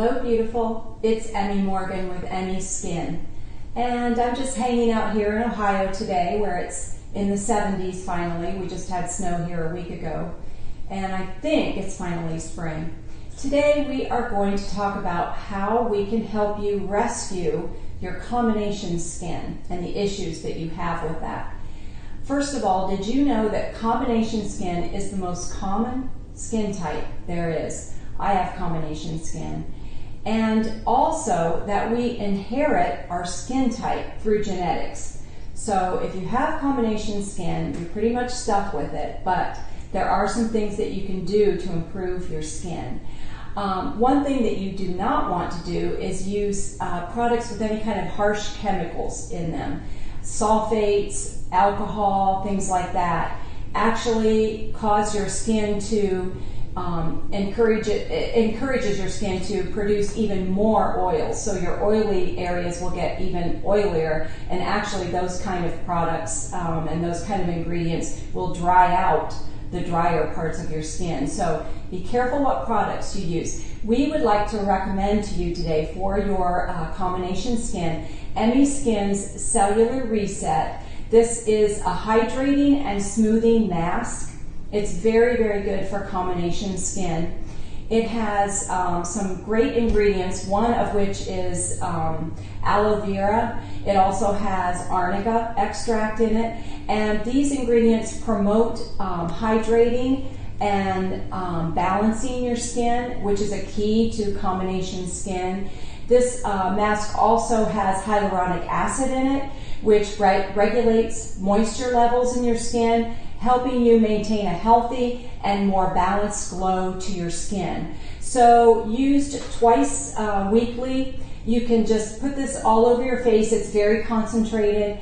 Hello beautiful, it's Emmi Morgan with emmiSKIN, and I'm just hanging out here in Ohio today where it's in the 70s finally. We just had snow here a week ago and I think it's finally spring. Today we are going to talk about how we can help you rescue your combination skin and the issues that you have with that. First of all, did you know that combination skin is the most common skin type there is? I have combination skin. And also that we inherit our skin type through genetics. So if you have combination skin, you're pretty much stuck with it, but there are some things that you can do to improve your skin. One thing that you do not want to do is use products with any kind of harsh chemicals in them. Sulfates, alcohol, things like that actually cause your skin to encourages your skin to produce even more oils. So your oily areas will get even oilier, and actually those kind of products and those kind of ingredients will dry out the drier parts of your skin. So be careful what products you use. We would like to recommend to you today for your combination skin, emmiSKIN's Cellular Reset. This is a hydrating and smoothing mask. It's very, very good for combination skin. It has some great ingredients, one of which is aloe vera. It also has arnica extract in it. And these ingredients promote hydrating and balancing your skin, which is a key to combination skin. This mask also has hyaluronic acid in it, which regulates moisture levels in your skin, helping you maintain a healthy and more balanced glow to your skin. So used twice weekly, you can just put this all over your face. It's very concentrated.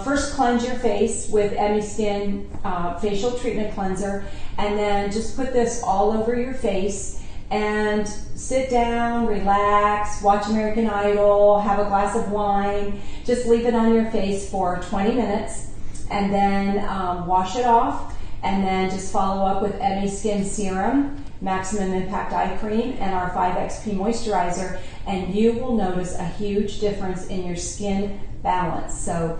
First cleanse your face with emmiSKIN facial treatment cleanser, and then just put this all over your face and sit down, relax, watch American Idol, have a glass of wine. Just leave it on your face for 20 minutes. And then wash it off, and then just follow up with emmiSKIN Serum, Maximum Impact Eye Cream, and our 5XP Moisturizer, and you will notice a huge difference in your skin balance. So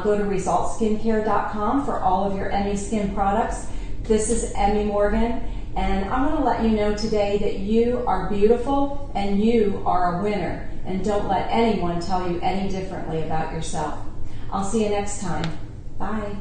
go to resultskincare.com for all of your emmiSKIN products. This is Emmi Morgan, and I want to let you know today that you are beautiful and you are a winner, and don't let anyone tell you any differently about yourself. I'll see you next time. Bye.